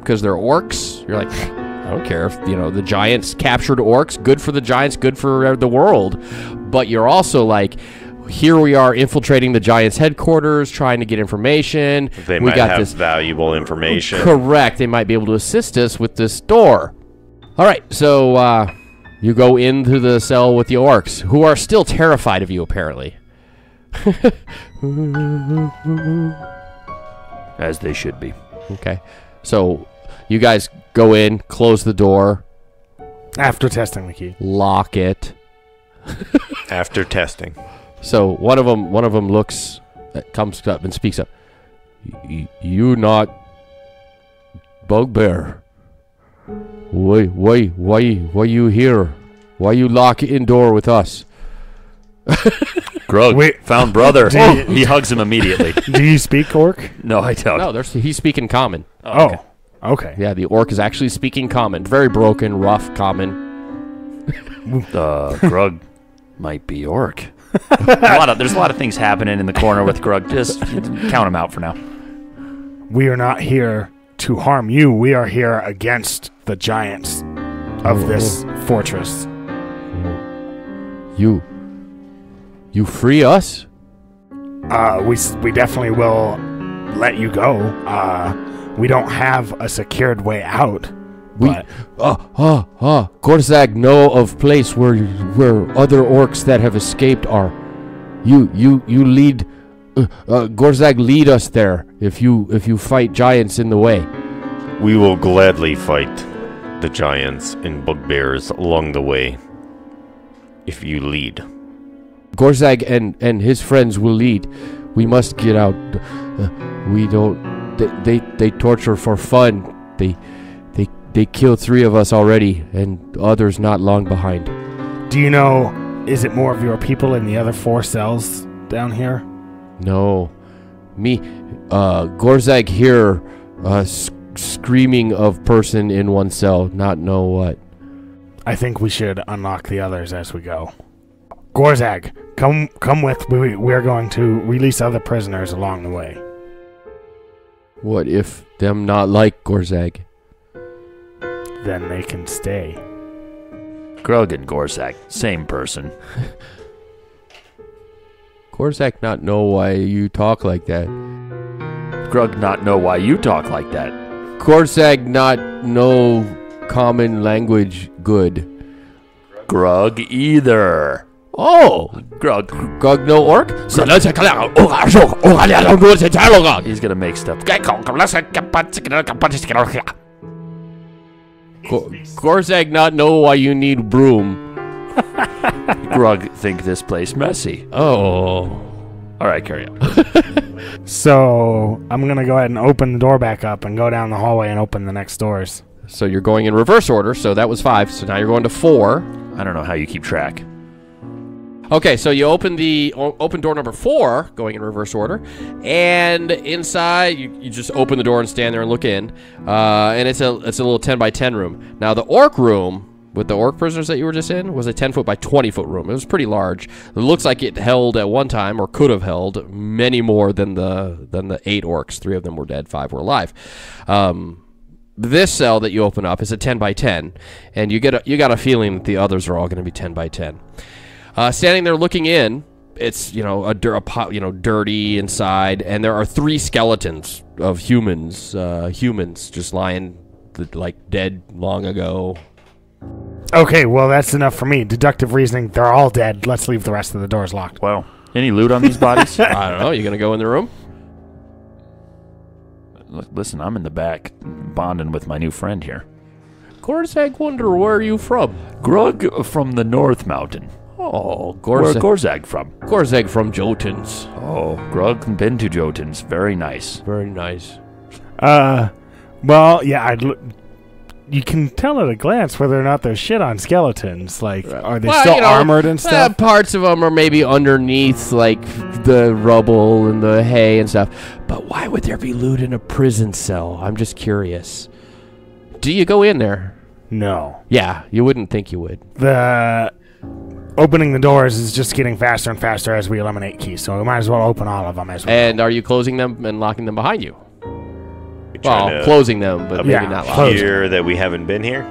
Speaker 2: because they're orcs. You're like, I don't care if the giants captured orcs. Good for the giants, good for the world. But you're also like, here we are infiltrating the giants' headquarters, trying to get information.
Speaker 4: They
Speaker 2: we
Speaker 4: might
Speaker 2: got
Speaker 4: have
Speaker 2: this
Speaker 4: valuable information.
Speaker 2: Correct. They might be able to assist us with this door. All right, so you go into the cell with the orcs, who are still terrified of you, apparently.
Speaker 1: As they should be.
Speaker 2: Okay. So you guys go in, close the door,
Speaker 3: After testing the key.
Speaker 2: lock it.
Speaker 4: After testing.
Speaker 2: So one of them comes up and speaks up. You not bugbear. Why you here? Why you lock in door with us?
Speaker 1: Grug,
Speaker 3: Wait.
Speaker 1: found brother.
Speaker 3: Do you-
Speaker 1: He hugs him immediately.
Speaker 3: Do you speak orc?
Speaker 1: No, I don't.
Speaker 2: No, he's speaking common.
Speaker 3: Oh, okay.
Speaker 2: Yeah, the orc is actually speaking common. Very broken, rough common.
Speaker 1: Grug might be orc. There's a lot of things happening in the corner with Grug. Just count them out for now.
Speaker 3: We are not here to harm you. We are here against the giants of this fortress.
Speaker 2: You free us?
Speaker 3: We definitely will let you go. We don't have a secured way out. But
Speaker 2: Gorzag know of place where other orcs that have escaped are. You lead. Gorzag lead us there if you fight giants in the way.
Speaker 4: We will gladly fight the giants and bugbears along the way if you lead.
Speaker 2: Gorzag and his friends will lead. We must get out. We don't. They torture for fun. They killed 3 of us already, and others not long behind.
Speaker 3: Do you know, is it more of your people in the other 4 cells down here?
Speaker 2: No. Me, Gorzag here, screaming of person in one cell, not know what.
Speaker 3: I think we should unlock the others as we go. Gorzag, come with. We're going to release other prisoners along the way.
Speaker 2: What if them not like Gorzag?
Speaker 3: Then they can stay.
Speaker 1: Grug and Gorzag, same person.
Speaker 2: Gorzag not know why you talk like that.
Speaker 1: Grug not know why you talk like that.
Speaker 2: Gorzag not know common language good.
Speaker 1: Grug either.
Speaker 2: Oh!
Speaker 1: Grug.
Speaker 2: Grug no orc?
Speaker 1: He's gonna make stuff.
Speaker 2: Gorzag not know why you need broom.
Speaker 1: Grug think this place messy.
Speaker 2: Oh.
Speaker 1: All right, carry on.
Speaker 3: So I'm going to go ahead and open the door back up and go down the hallway and open the next doors.
Speaker 2: So you're going in reverse order, so that was 5, so now you're going to 4.
Speaker 1: I don't know how you keep track.
Speaker 2: Okay, so you open door number 4, going in reverse order, and inside you just open the door and stand there and look in, and it's a little 10 by 10 room. Now the orc room with the orc prisoners that you were just in was a 10-foot by 20-foot room. It was pretty large. It looks like it held at one time, or could have held, many more than the 8 orcs. 3 of them were dead, 5 were alive. This cell that you open up is a 10 by 10, and you got a feeling that the others are all going to be 10 by 10. Standing there looking in, it's dirty inside, and there are 3 skeletons of humans just lying like dead long ago.
Speaker 3: Okay, well, that's enough for me. Deductive reasoning, they're all dead. Let's leave the rest of the doors locked.
Speaker 1: Well, any loot on these bodies?
Speaker 2: I don't know. You gonna go in the room?
Speaker 1: Listen, I'm in the back, bonding with my new friend here.
Speaker 2: Gorzag wonder, where are you from?
Speaker 1: Grug from the North Mountain.
Speaker 2: Oh,
Speaker 1: Where Gorzag from?
Speaker 2: Gorzag from Jotuns.
Speaker 1: Oh, Grug been to Jotuns. Very nice.
Speaker 2: Very nice.
Speaker 3: Well, yeah, you can tell at a glance whether or not there's shit on skeletons. Like, are they still armored and stuff?
Speaker 2: Parts of them are maybe underneath, like, the rubble and the hay and stuff. But why would there be loot in a prison cell? I'm just curious. Do you go in there?
Speaker 3: No.
Speaker 2: Yeah, you wouldn't think you would.
Speaker 3: The opening the doors is just getting faster and faster as we eliminate keys, so we might as well open all of them as well.
Speaker 2: And are you closing them and locking them behind you?
Speaker 4: Trying
Speaker 2: Well, closing them, but maybe not locking.
Speaker 4: Here that we haven't been here.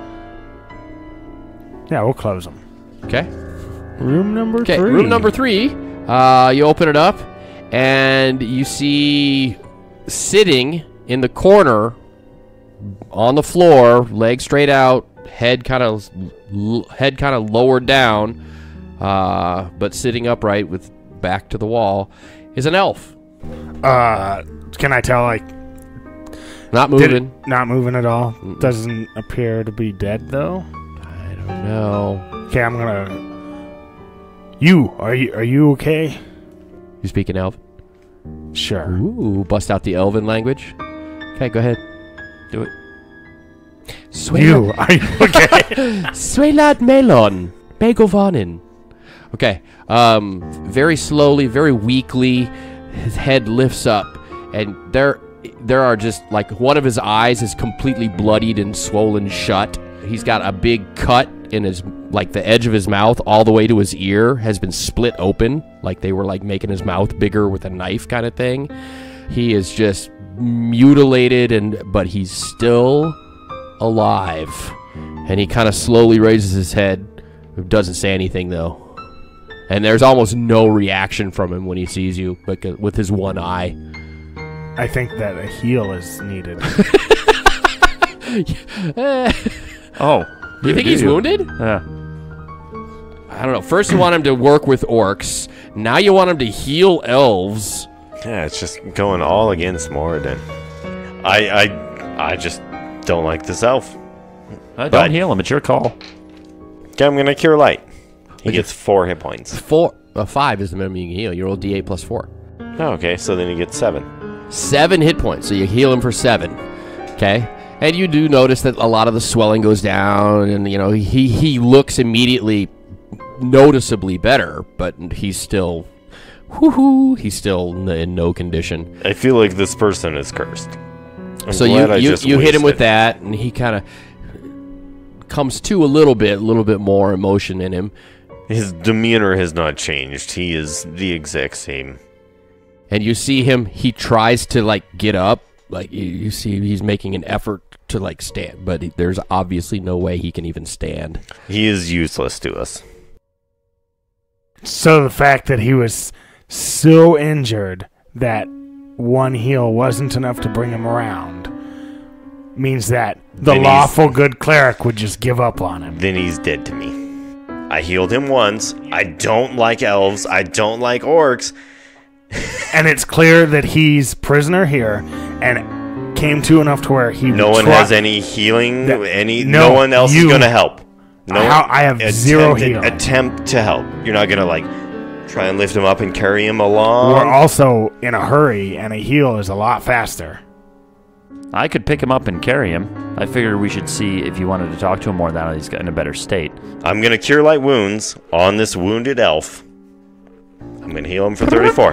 Speaker 3: Yeah, we'll close them.
Speaker 2: Okay.
Speaker 3: Room number 3.
Speaker 2: Okay, room number 3. You open it up, and you see sitting in the corner on the floor, legs straight out, head kind of lowered down, but sitting upright with back to the wall, is an elf.
Speaker 3: Can I tell, like...
Speaker 2: Not moving.
Speaker 3: Not moving at all? Doesn't appear to be dead, though?
Speaker 2: I don't know.
Speaker 3: Okay, I'm gonna... Are you okay?
Speaker 2: You speak in elf?
Speaker 3: Sure.
Speaker 2: Ooh, bust out the elven language. Okay, go ahead.
Speaker 1: Do it.
Speaker 3: Are you okay?
Speaker 2: Swelat melon. Begovanin. Okay. Very slowly, very weakly, his head lifts up, and there are just, like, one of his eyes is completely bloodied and swollen shut. He's got a big cut in his, like, the edge of his mouth all the way to his ear has been split open, like they were, like, making his mouth bigger with a knife kind of thing. He is just mutilated, but he's still alive. And he kind of slowly raises his head. Doesn't say anything, though. And there's almost no reaction from him when he sees you, like, with his one eye.
Speaker 3: I think that a heal is needed.
Speaker 1: Oh.
Speaker 2: You think he's wounded?
Speaker 1: Yeah.
Speaker 2: I don't know. First you want him to work with orcs. Now you want him to heal elves.
Speaker 4: Yeah, it's just going all against Moradin. I just don't like this elf.
Speaker 1: Don't heal him. It's your call.
Speaker 4: Okay, I'm gonna cure light. He gets 4 hit points.
Speaker 2: 5 is the minimum you can heal. You roll D8 plus 4.
Speaker 4: Oh, okay, so then he gets 7.
Speaker 2: 7 hit points. So you heal him for 7. Okay? And you do notice that a lot of the swelling goes down, and he looks immediately noticeably better, but he's still in no condition.
Speaker 4: I feel like this person is cursed.
Speaker 2: So you hit him with that, and he kind of comes to a little bit more emotion in him.
Speaker 4: His demeanor has not changed. He is the exact same.
Speaker 2: And you see him, he tries to get up, you see he's making an effort to stand, but there's obviously no way he can even stand.
Speaker 4: He is useless to us.
Speaker 3: So the fact that he was so injured that one heal wasn't enough to bring him around means that the lawful good cleric would just give up on him.
Speaker 4: Then he's dead to me. I healed him once. I don't like elves. I don't like orcs.
Speaker 3: And it's clear that he's prisoner here and came to enough to where he
Speaker 4: no one has any healing. No one else is going to help.
Speaker 3: I have zero heal.
Speaker 4: Attempt to help. You're not going to try and lift him up and carry him along.
Speaker 3: We're also in a hurry, and a heal is a lot faster.
Speaker 1: I could pick him up and carry him. I figured we should see if you wanted to talk to him more now that he's in a better state.
Speaker 4: I'm going to cure light wounds on this wounded elf. I'm going to heal him for 34.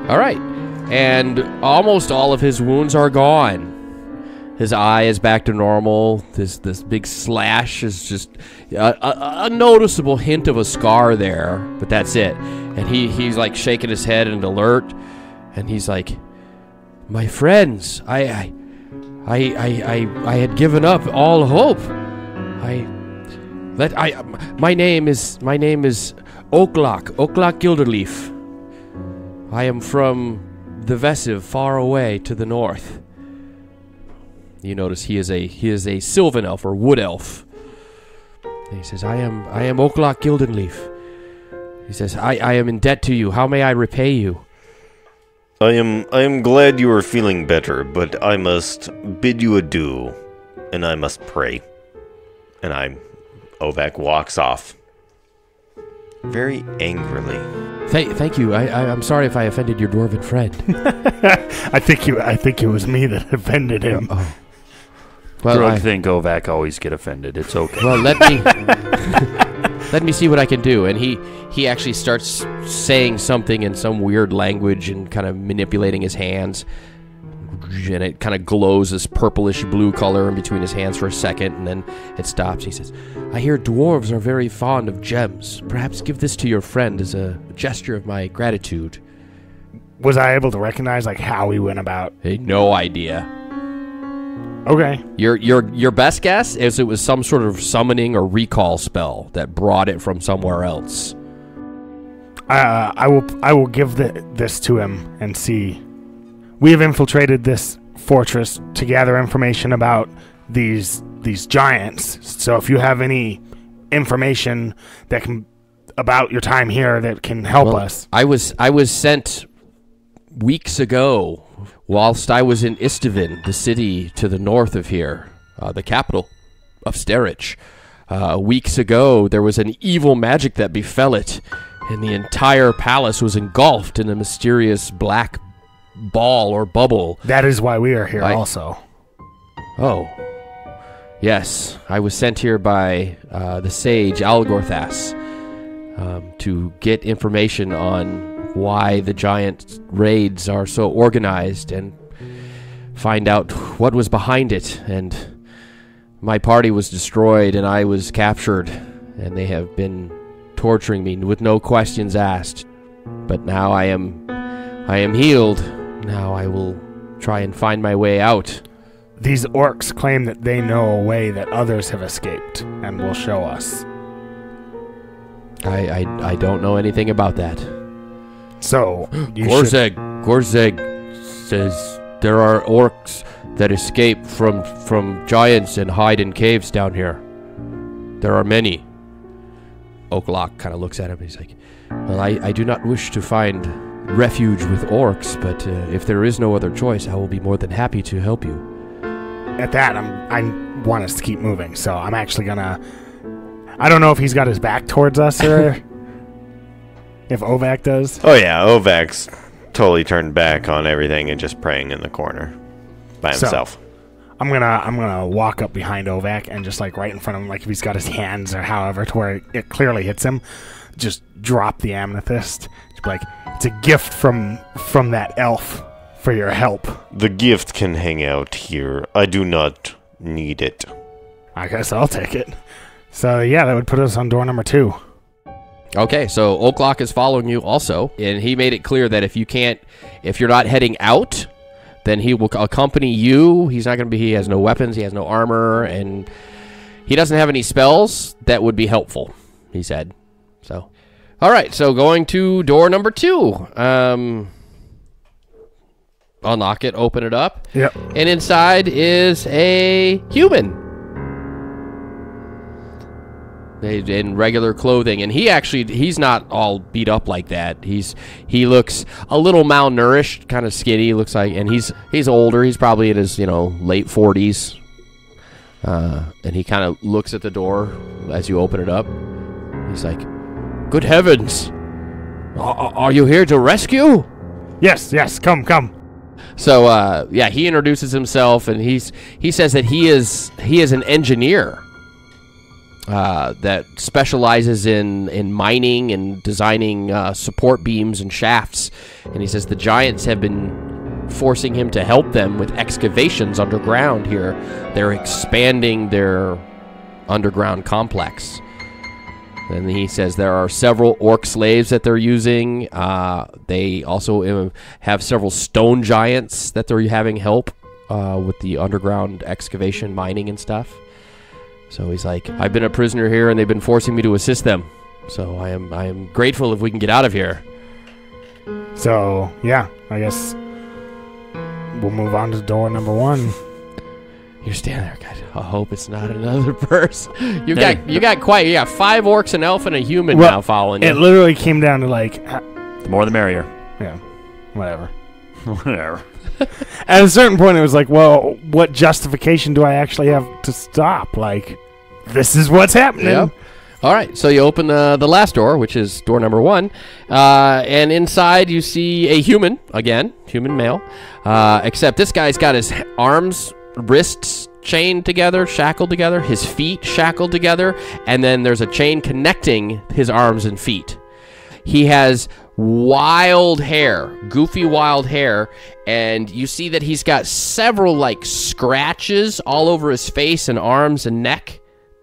Speaker 2: All right. And almost all of his wounds are gone. His eye is back to normal. This big slash is just a noticeable hint of a scar there, but that's it. And he's shaking his head and alert, and he's like, "My friends, I had given up all hope. My name is Oaklock Gilderleaf. I am from the Vesiv, far away to the north." You notice he is a Sylvan elf or wood elf. And he says, I am Oaklock Gildenleaf. He says, I am in debt to you. How may I repay you?
Speaker 4: I am glad you are feeling better, but I must bid you adieu, and I must pray. And Ovak walks off. Very angrily.
Speaker 2: Thank you. I'm sorry if I offended your dwarven friend.
Speaker 3: I think it was me that offended him.
Speaker 2: Oh. Well,
Speaker 1: I think Ovak always get offended. It's okay.
Speaker 2: Well, let me see what I can do. And he actually starts saying something in some weird language and kind of manipulating his hands. And it kind of glows this purplish blue color in between his hands for a second, and then it stops. He says, I hear dwarves are very fond of gems. Perhaps give this to your friend as a gesture of my gratitude.
Speaker 3: Was I able to recognize how he went about?
Speaker 2: Hey, no idea.
Speaker 3: Okay.
Speaker 2: Your best guess is it was some sort of summoning or recall spell that brought it from somewhere else.
Speaker 3: I will give this to him and see. We have infiltrated this fortress to gather information about these giants. So if you have any information about your time here that can help us.
Speaker 2: I was sent weeks ago whilst I was in Istvin, the city to the north of here, the capital of Sterich. Weeks ago, there was an evil magic that befell it, and the entire palace was engulfed in a mysterious black ball or bubble.
Speaker 3: That is why we are here also.
Speaker 2: Oh. Yes, I was sent here by the sage Algorthas to get information on why the giant raids are so organized and find out what was behind it. And my party was destroyed and I was captured, and they have been torturing me with no questions asked. But now I am healed. Now I will try and find my way out.
Speaker 3: These orcs claim that they know a way that others have escaped and will show us.
Speaker 2: I don't know anything about that.
Speaker 3: So,
Speaker 2: Gorzeg says there are orcs that escape from giants and hide in caves down here. There are many. Oaklock kind of looks at him and he's like, well, I do not wish to find refuge with orcs, but if there is no other choice, I will be more than happy to help you.
Speaker 3: At that, I want us to keep moving, so I'm actually gonna... I don't know if he's got his back towards us or if Ovak does.
Speaker 4: Oh yeah, Ovak's totally turned back on everything and just praying in the corner by himself.
Speaker 3: I'm gonna walk up behind Ovak and just like right in front of him, like if he's got his hands or however to where it clearly hits him, just drop the amethyst. Just be like, it's a gift from that elf for your help.
Speaker 4: The gift can hang out here. I do not need it.
Speaker 3: I guess I'll take it. So yeah, that would put us on door number 2.
Speaker 2: Okay, so Oaklock is following you also, and he made it clear that if you're not heading out, then he will accompany you. He's not going to be. He has no weapons. He has no armor, and he doesn't have any spells that would be helpful. He said. So, all right. So going to door number 2. Unlock it. Open it up.
Speaker 3: Yep.
Speaker 2: And inside is a human. In regular clothing, and he's not all beat up like that. He looks a little malnourished, kind of skinny. Looks like, and he's older. He's probably in his late 40s. And he kind of looks at the door as you open it up. He's like, "Good heavens, are you here to rescue?"
Speaker 3: Yes, come.
Speaker 2: So he introduces himself, and he says that he is an engineer. That specializes in mining and designing support beams and shafts. And he says the giants have been forcing him to help them with excavations underground here. They're expanding their underground complex. And he says there are several orc slaves that they're using. They also have several stone giants that they're having help with the underground excavation, mining, and stuff. So he's like, I've been a prisoner here, and they've been forcing me to assist them. So I am grateful if we can get out of here.
Speaker 3: So yeah, I guess we'll move on to door number 1.
Speaker 2: You're standing there, God. I hope it's not another person. You got 5 orcs, an elf, and a human now following you.
Speaker 3: It literally came down to like,
Speaker 1: The more the merrier.
Speaker 3: yeah, whatever.
Speaker 1: Whatever.
Speaker 3: At a certain point, it was like, well, what justification do I actually have to stop? Like, this is what's happening.
Speaker 2: Yep. All right, so you open the last door, which is door number 1, and inside you see a human, again, human male, except this guy's got his arms, wrists chained together, shackled together, his feet shackled together, and then there's a chain connecting his arms and feet. He has wild hair, goofy wild hair, and you see that he's got several like scratches all over his face and arms and neck,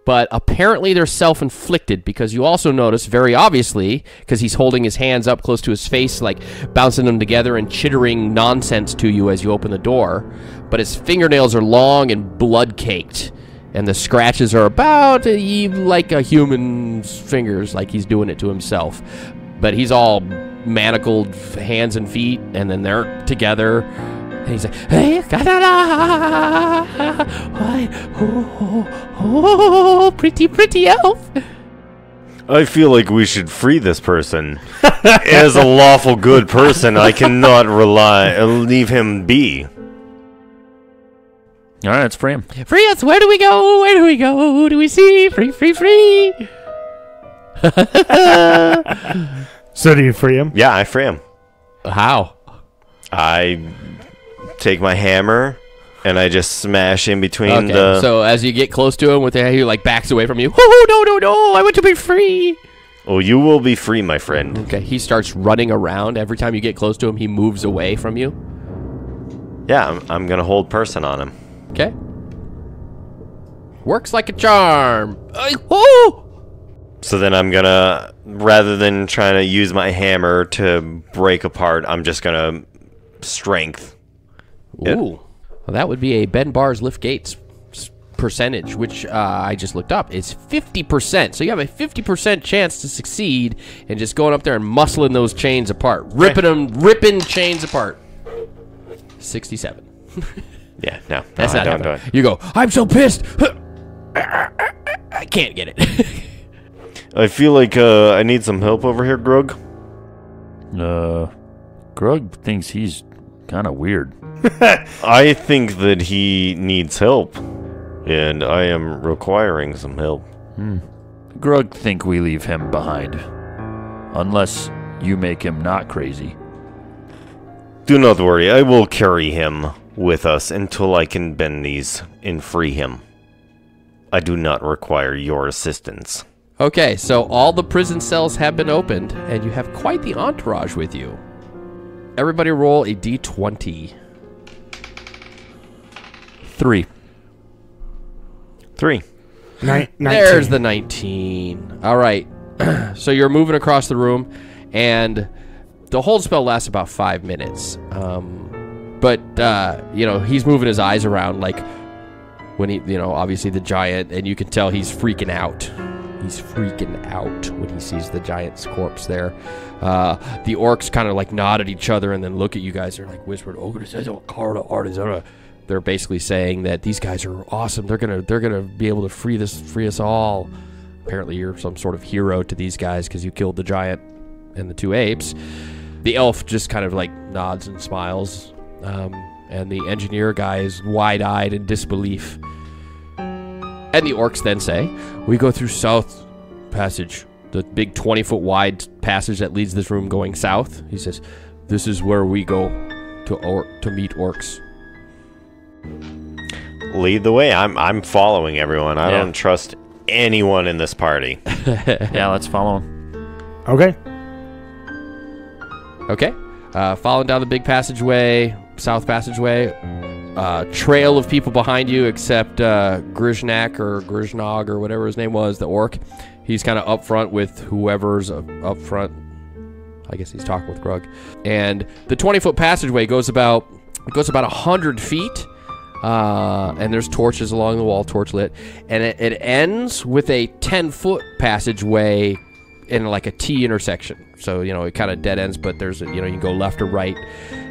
Speaker 2: but apparently they're self-inflicted, because you also notice very obviously, because he's holding his hands up close to his face, like bouncing them together and chittering nonsense to you as you open the door, but his fingernails are long and blood-caked, and the scratches are about like a human's fingers, like he's doing it to himself. But he's all manacled hands and feet, and then they're together. And he's like, hey, oh, pretty elf.
Speaker 4: I feel like we should free this person. As a lawful good person, I cannot leave him be.
Speaker 1: All right, let's free him.
Speaker 2: Free us. Where do we go? Where do we go? Who do we see? Free.
Speaker 3: So do you free him?
Speaker 4: Yeah, I free him.
Speaker 2: How?
Speaker 4: I take my hammer and I just smash in between the...
Speaker 2: So as you get close to him with the he like backs away from you. Oh, no, I want to be free.
Speaker 4: Oh, you will be free, my friend.
Speaker 2: Okay, he starts running around. Every time you get close to him, he moves away from you.
Speaker 4: Yeah, I'm going to hold person on him.
Speaker 2: Okay. Works like a charm. Oh!
Speaker 4: So then I'm going to, rather than trying to use my hammer to break apart, I'm just going to strength.
Speaker 2: Ooh. Well, that would be a Ben Bar's lift gates percentage, which I just looked up. It's 50%. So you have a 50% chance to succeed in just going up there and muscling those chains apart. Ripping chains apart. 67.
Speaker 4: Yeah, no.
Speaker 2: That's not
Speaker 4: don't do
Speaker 2: happening.
Speaker 4: it.
Speaker 2: You go, I'm so pissed. I can't get it.
Speaker 4: I feel like I need some help over here, Grug.
Speaker 1: Grug thinks he's kind of weird.
Speaker 4: I think that he needs help, and I am requiring some help.
Speaker 1: Grug think we leave him behind. Unless you make him not crazy.
Speaker 4: Do not worry, I will carry him with us until I can bend these and free him. I do not require your assistance.
Speaker 2: Okay, so all the prison cells have been opened, and you have quite the entourage with you. Everybody roll a d20.
Speaker 1: 3.
Speaker 4: 3.
Speaker 3: 19.
Speaker 2: There's the 19. All right. So you're moving across the room, and the hold spell lasts about 5 minutes. But he's moving his eyes around like when he, obviously the giant, and you can tell he's freaking out. He's freaking out when he sees the giant's corpse there. The orcs kind of like nod at each other and then look at you guys. They're like whispered, they're basically saying that these guys are awesome. They're gonna be able to free us all. Apparently you're some sort of hero to these guys because you killed the giant and the 2 apes. The elf just kind of like nods and smiles. And the engineer guy is wide-eyed in disbelief. And the orcs then say, we go through South Passage, the big 20-foot wide passage that leads this room going south. He says, this is where we go to meet orcs.
Speaker 4: Lead the way. I'm following everyone. I don't trust anyone in this party.
Speaker 1: Yeah, let's follow him.
Speaker 3: Okay.
Speaker 2: Okay. Following down the big passageway, south passageway, trail of people behind you except Grizhnak or Grizhnog or whatever his name was, the orc. He's kind of up front with whoever's up front. I guess he's talking with Grug. And the 20-foot passageway goes about 100 feet. And there's torches along the wall, torch lit. And it ends with a 10-foot passageway in like a T intersection. So, it kind of dead ends, but there's, you can go left or right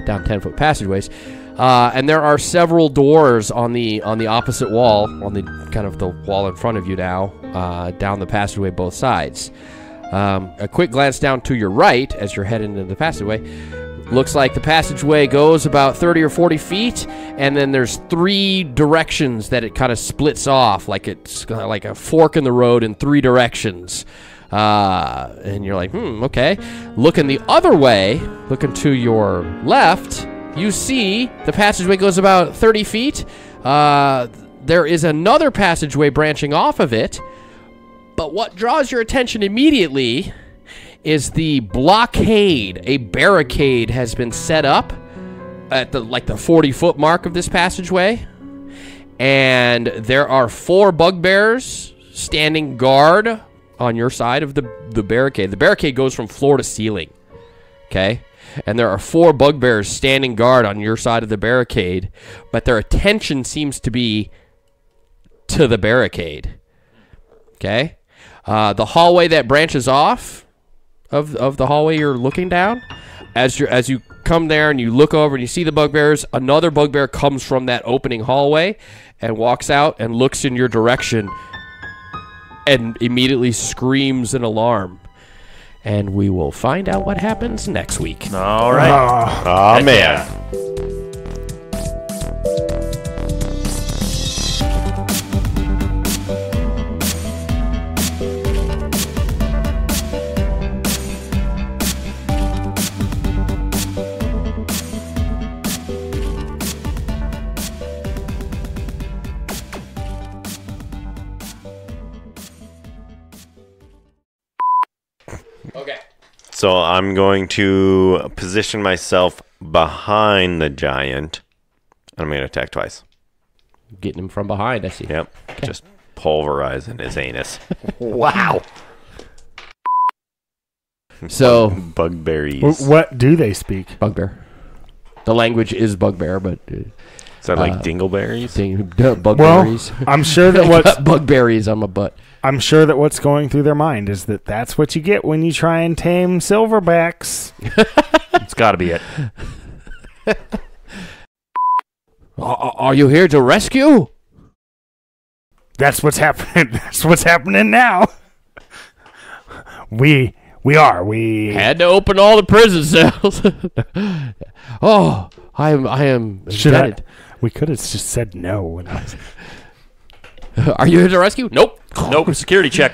Speaker 2: down 10-foot passageways. And there are several doors on the opposite wall, on the kind of the wall in front of you now, down the passageway both sides. A quick glance down to your right as you're heading into the passageway. Looks like the passageway goes about 30 or 40 feet, and then there's 3 directions that it kind of splits off, like it's like a fork in the road in 3 directions. And you're like, okay. Looking the other way, looking to your left, you see the passageway goes about 30 feet. There is another passageway branching off of it, but what draws your attention immediately is the blockade. A barricade has been set up at the 40-foot mark of this passageway, and there are 4 bugbears standing guard on your side of the barricade. The barricade goes from floor to ceiling, okay? And there are 4 bugbears standing guard on your side of the barricade, but their attention seems to be to the barricade, okay? The hallway that branches off of the hallway you're looking down, as you come there and you look over and you see the bugbears, another bugbear comes from that opening hallway and walks out and looks in your direction and immediately screams an alarm. And we will find out what happens next week.
Speaker 1: All right.
Speaker 4: Oh, man.
Speaker 2: Okay.
Speaker 4: So I'm going to position myself behind the giant. And I'm going to attack twice.
Speaker 2: Getting him from behind, I see.
Speaker 4: Yep. Okay. Just pulverizing his anus.
Speaker 1: Wow.
Speaker 2: So,
Speaker 4: Bugberries.
Speaker 3: What do they speak?
Speaker 2: bugbear. The language is bugbear, but
Speaker 4: Is that like dingleberries?
Speaker 2: bugberries.
Speaker 3: Well, I'm sure that what's
Speaker 2: bugberries on my butt.
Speaker 3: I'm sure that what's going through their mind is that that's what you get when you try and tame silverbacks.
Speaker 1: It's got to be it.
Speaker 2: Are you here to rescue?
Speaker 3: That's what's happening. That's what's happening now. We
Speaker 2: Had to open all the prison cells. Oh, I am indebted.
Speaker 3: We could have just said no.
Speaker 2: Are you here to rescue? Nope.
Speaker 1: Nope. Security check.